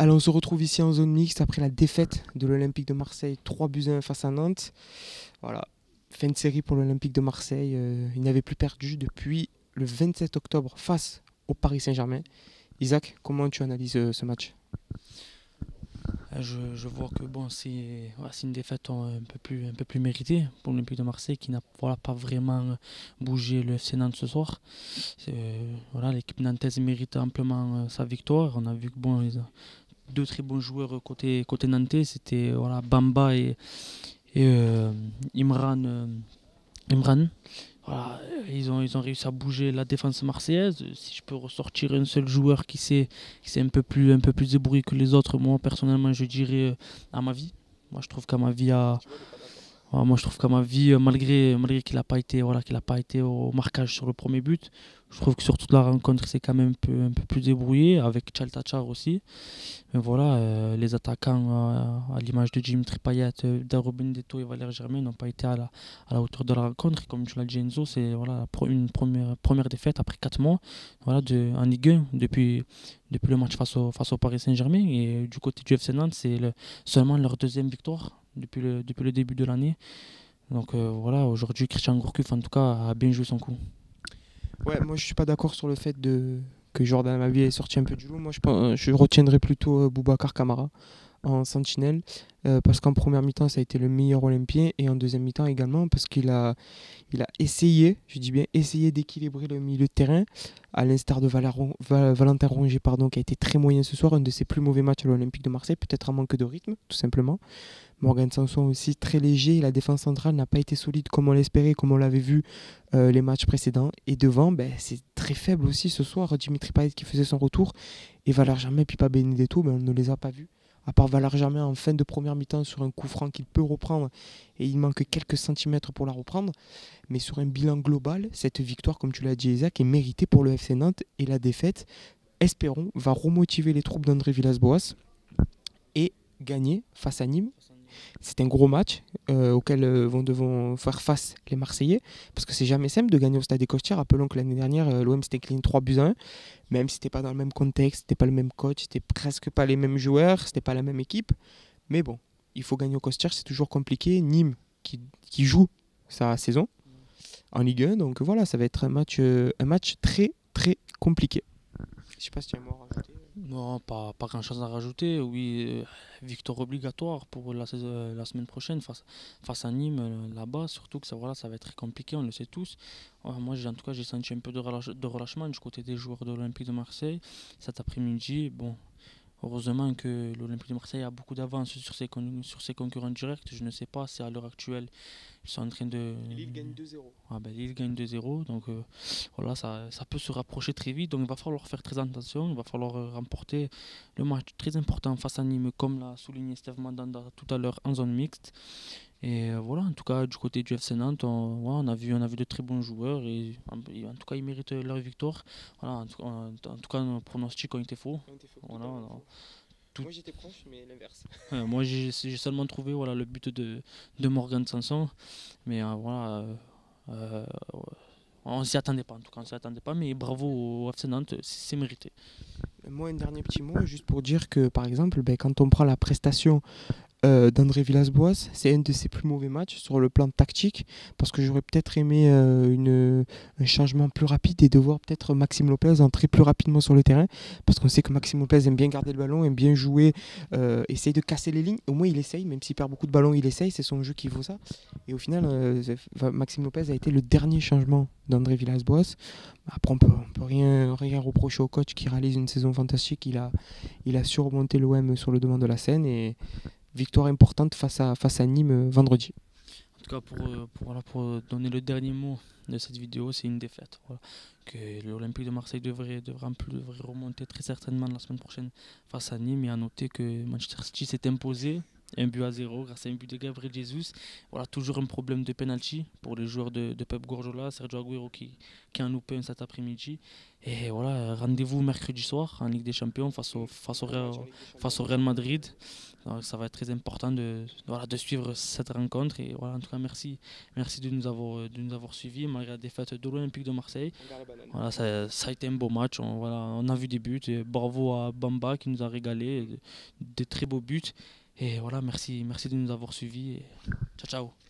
Alors on se retrouve ici en zone mixte après la défaite de l'Olympique de Marseille 3-1 face à Nantes. Voilà, fin de série pour l'Olympique de Marseille. Il n'avait plus perdu depuis le 27 octobre face au Paris Saint-Germain. Isaac, comment tu analyses ce match? Je vois que bon, c'est une défaite un peu plus méritée pour l'Olympique de Marseille qui n'a pas vraiment bougé le FC Nantes ce soir. Voilà, l'équipe nantaise mérite amplement sa victoire. On a vu que bon, ils ont deux très bons joueurs côté nantais, c'était voilà, Bamba et Imran. Voilà, ils ont réussi à bouger la défense marseillaise. Si je peux ressortir un seul joueur qui s'est un peu plus débrouillé que les autres, moi personnellement je dirais Amavi. Moi je trouve qu'Amavi a, moi, je trouve qu'Amavi, malgré qu'il a pas été au marquage sur le premier but, je trouve que sur toute la rencontre, il s'est quand même un peu plus débrouillé, avec Tchaltachar aussi. Mais voilà, les attaquants, à l'image de Dimitri Payet, Darou Benedetto et Valère Germain, n'ont pas été à la hauteur de la rencontre. Et comme tu l'as dit, Enzo, c'est voilà, une première défaite après 4 mois voilà, en Ligue 1 depuis le match face au Paris Saint-Germain. Et du côté du FC Nantes, c'est seulement leur deuxième victoire depuis le début de l'année. Donc voilà, aujourd'hui, Christian Gourcuff, en tout cas, a bien joué son coup. Ouais, moi je suis pas d'accord sur le fait que Jordan Amavi est sorti un peu du lot. Moi je retiendrai plutôt Boubacar Kamara en sentinelle parce qu'en première mi-temps ça a été le meilleur Olympien et en deuxième mi-temps également parce qu'il a essayé, je dis bien essayé d'équilibrer le milieu de terrain à l'instar de Valentin Rongier pardon, qui a été très moyen ce soir, un de ses plus mauvais matchs à l'Olympique de Marseille, peut-être un manque de rythme tout simplement. Morgan Sanson aussi très léger, la défense centrale n'a pas été solide comme on l'espérait, comme on l'avait vu les matchs précédents. Et devant, c'est très faible aussi ce soir, Dimitri Payet qui faisait son retour et Valère Germain et Pipa Benedetto, on ne les a pas vus. À part Valère Germain en fin de première mi-temps sur un coup franc qu'il peut reprendre et il manque quelques centimètres pour la reprendre. Mais sur un bilan global, cette victoire, comme tu l'as dit Isaac, est méritée pour le FC Nantes et la défaite, espérons, va remotiver les troupes d'André Villas-Boas et gagner face à Nîmes. C'est un gros match auquel devront faire face les Marseillais parce que c'est jamais simple de gagner au Stade des Costiers. Rappelons que l'année dernière, l'OM s'était incliné 3-1, même si c'était pas dans le même contexte, c'était pas le même coach, c'était presque pas les mêmes joueurs, c'était pas la même équipe. Mais bon, il faut gagner au Costiers, c'est toujours compliqué. Nîmes qui joue sa saison en Ligue 1, donc voilà, ça va être un match très très compliqué. Je sais pas si tu as un mot à rajouter. Non, pas grand chose à rajouter. Oui, victoire obligatoire pour la semaine prochaine face à Nîmes là-bas. Surtout que voilà, ça va être très compliqué, on le sait tous. Moi, en tout cas, j'ai senti un peu de relâchement du côté des joueurs de l'Olympique de Marseille cet après-midi. Bon, heureusement que l'Olympique de Marseille a beaucoup d'avance sur ses concurrents directs. Je ne sais pas si à l'heure actuelle ils sont en train de. Lille gagne 2-0. Ah ben, Lille gagne 2-0. Donc voilà, ça peut se rapprocher très vite. Donc il va falloir faire très attention. Il va falloir remporter le match très important face à Nîmes, comme l'a souligné Steve Mandanda tout à l'heure en zone mixte. Et voilà, en tout cas, du côté du FC Nantes, on a vu de très bons joueurs et en tout cas, ils méritent leur victoire. Voilà, en tout cas, nos pronostics ont été faux. Voilà, Moi j'étais proche, mais l'inverse. moi, j'ai seulement trouvé voilà, le but de Morgan Sanson. Mais voilà, euh, on s'y attendait pas en tout cas, on s'y attendait pas. Mais bravo au FC Nantes, c'est mérité. Moi, un dernier petit mot, juste pour dire que par exemple, quand on prend la prestation d'André Villas-Boas, c'est un de ses plus mauvais matchs sur le plan tactique parce que j'aurais peut-être aimé un changement plus rapide et de voir peut-être Maxime Lopez entrer plus rapidement sur le terrain parce qu'on sait que Maxime Lopez aime bien garder le ballon, aime bien jouer, essaye de casser les lignes. Au moins il essaye, même s'il perd beaucoup de ballons, il essaye, c'est son jeu qui vaut ça. Et au final, Maxime Lopez a été le dernier changement d'André Villas-Boas. Après, on peut rien reprocher au coach qui réalise une saison fantastique. Il a surmonté l'OM sur le devant de la scène et victoire importante face à Nîmes vendredi. En tout cas, pour donner le dernier mot de cette vidéo, c'est une défaite. Voilà. Que l'Olympique de Marseille devrait remonter très certainement la semaine prochaine face à Nîmes. Et à noter que Manchester City s'est imposé 1-0 grâce à un but de Gabriel Jesus. Voilà, toujours un problème de penalty pour les joueurs de Pep Guardiola, Sergio Aguero qui en loupé un cet après-midi. Et voilà, rendez-vous mercredi soir en Ligue des Champions face au Real Madrid. Donc, ça va être très important de suivre cette rencontre. Et voilà, en tout cas, merci de nous avoir suivis malgré la défaite de l'Olympique de Marseille. Voilà, ça a été un beau match. On a vu des buts. Et bravo à Bamba qui nous a régalé. Des très beaux buts. Et voilà, merci de nous avoir suivis. Et ciao, ciao.